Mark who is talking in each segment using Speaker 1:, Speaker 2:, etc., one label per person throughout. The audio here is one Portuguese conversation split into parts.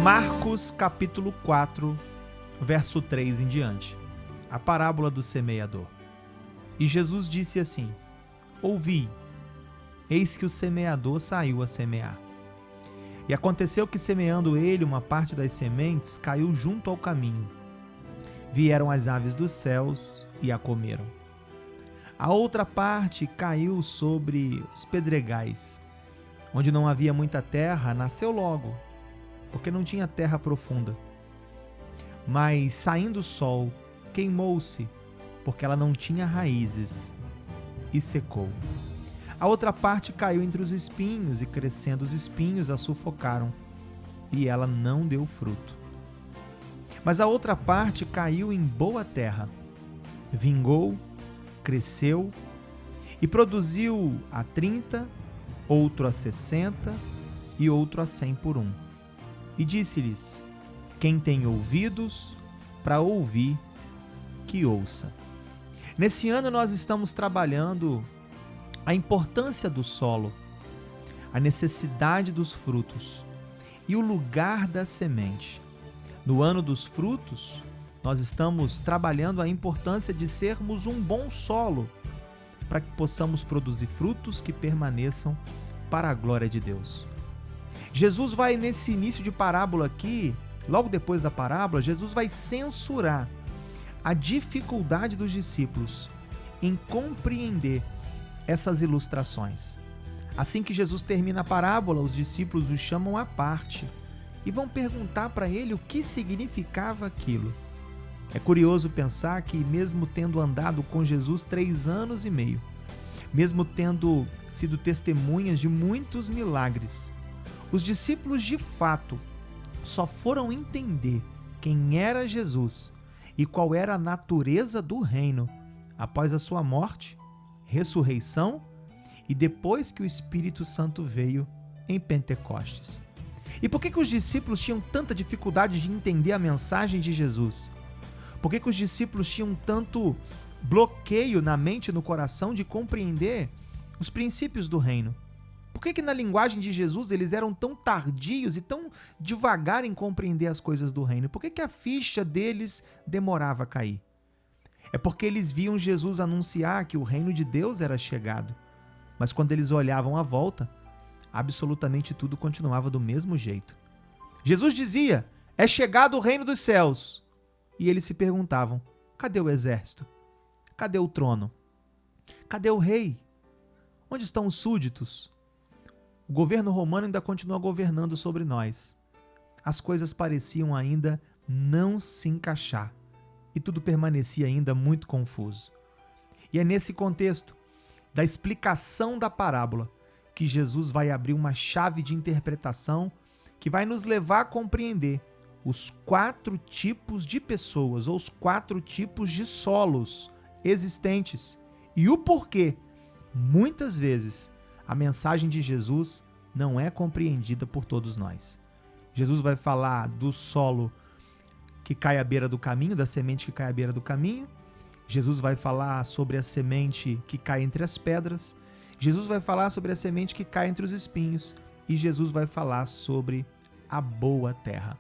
Speaker 1: Marcos capítulo 4, verso 3 em diante. A parábola do semeador. E Jesus disse assim: Ouvi, eis que o semeador saiu a semear. E aconteceu que, semeando ele, uma parte das sementes caiu junto ao caminho. Vieram as aves dos céus e a comeram. A outra parte caiu sobre os pedregais, onde não havia muita terra, nasceu logo, porque não tinha terra profunda. Mas, saindo o sol, queimou-se, porque ela não tinha raízes, e secou. A outra parte caiu entre os espinhos, e crescendo os espinhos a sufocaram, e ela não deu fruto. Mas a outra parte caiu em boa terra, vingou, cresceu, e produziu a 30, outro a 60, e outro a 100 por um. E disse-lhes: Quem tem ouvidos para ouvir, que ouça. Nesse ano nós estamos trabalhando a importância do solo, a necessidade dos frutos e o lugar da semente. No ano dos frutos, nós estamos trabalhando a importância de sermos um bom solo para que possamos produzir frutos que permaneçam para a glória de Deus. Jesus vai, nesse início de parábola aqui, logo depois da parábola, Jesus vai censurar a dificuldade dos discípulos em compreender essas ilustrações. Assim que Jesus termina a parábola, os discípulos o chamam à parte e vão perguntar para ele o que significava aquilo. É curioso pensar que, mesmo tendo andado com Jesus 3 anos e meio, mesmo tendo sido testemunhas de muitos milagres, os discípulos de fato só foram entender quem era Jesus e qual era a natureza do reino após a sua morte, ressurreição e depois que o Espírito Santo veio em Pentecostes. E por que os discípulos tinham tanta dificuldade de entender a mensagem de Jesus? Por que os discípulos tinham tanto bloqueio na mente e no coração de compreender os princípios do reino? Por que na linguagem de Jesus eles eram tão tardios e tão devagar em compreender as coisas do reino? Por que a ficha deles demorava a cair? É porque eles viam Jesus anunciar que o reino de Deus era chegado. Mas quando eles olhavam à volta, absolutamente tudo continuava do mesmo jeito. Jesus dizia: é chegado o reino dos céus. E eles se perguntavam: cadê o exército? Cadê o trono? Cadê o rei? Onde estão os súditos? O governo romano ainda continua governando sobre nós. As coisas pareciam ainda não se encaixar e tudo permanecia ainda muito confuso. E é nesse contexto da explicação da parábola que Jesus vai abrir uma chave de interpretação que vai nos levar a compreender os 4 tipos de pessoas ou os 4 tipos de solos existentes e o porquê, muitas vezes, a mensagem de Jesus não é compreendida por todos nós. Jesus vai falar do solo que cai à beira do caminho, da semente que cai à beira do caminho. Jesus vai falar sobre a semente que cai entre as pedras. Jesus vai falar sobre a semente que cai entre os espinhos. E Jesus vai falar sobre a boa terra.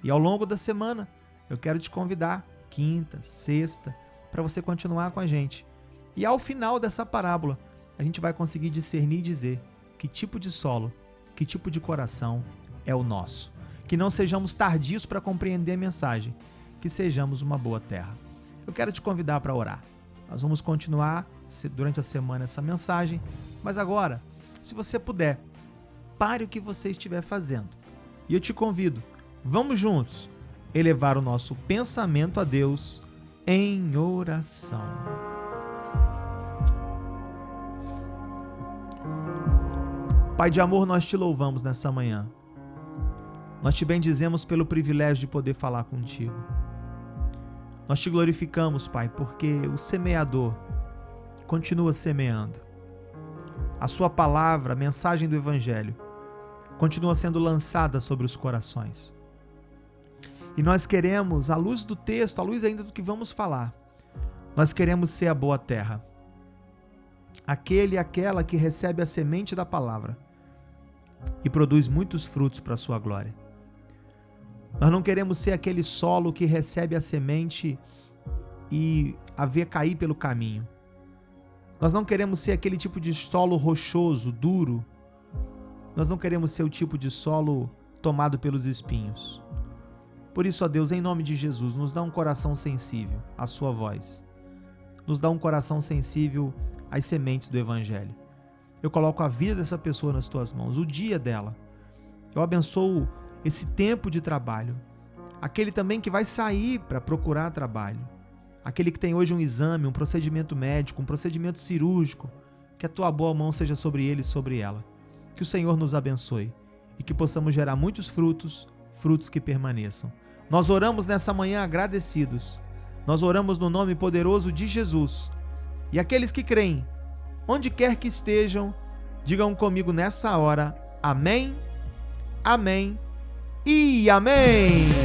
Speaker 1: E ao longo da semana, eu quero te convidar, quinta, sexta, para você continuar com a gente. E ao final dessa parábola, a gente vai conseguir discernir e dizer que tipo de solo, que tipo de coração é o nosso. Que não sejamos tardios para compreender a mensagem, que sejamos uma boa terra. Eu quero te convidar para orar. Nós vamos continuar durante a semana essa mensagem, mas agora, se você puder, pare o que você estiver fazendo. E eu te convido, vamos juntos elevar o nosso pensamento a Deus em oração. Pai de amor, nós te louvamos nessa manhã. Nós te bendizemos pelo privilégio de poder falar contigo. Nós te glorificamos, Pai, porque o semeador continua semeando. A sua palavra, a mensagem do Evangelho, continua sendo lançada sobre os corações. E nós queremos, à luz do texto, à luz ainda do que vamos falar, nós queremos ser a boa terra. Aquele e aquela que recebe a semente da palavra e produz muitos frutos para a sua glória. Nós não queremos ser aquele solo que recebe a semente e a vê cair pelo caminho. Nós não queremos ser aquele tipo de solo rochoso, duro. Nós não queremos ser o tipo de solo tomado pelos espinhos. Por isso, ó Deus, em nome de Jesus, nos dá um coração sensível à sua voz. Nos dá um coração sensível às sementes do Evangelho. Eu coloco a vida dessa pessoa nas tuas mãos, o dia dela. Eu abençoo esse tempo de trabalho. Aquele também que vai sair para procurar trabalho. Aquele que tem hoje um exame, um procedimento médico, um procedimento cirúrgico. Que a tua boa mão seja sobre ele e sobre ela. Que o Senhor nos abençoe e que possamos gerar muitos frutos, frutos que permaneçam. Nós oramos nessa manhã agradecidos. Nós oramos no nome poderoso de Jesus. E aqueles que creem, onde quer que estejam, digam comigo nessa hora, amém, amém e amém.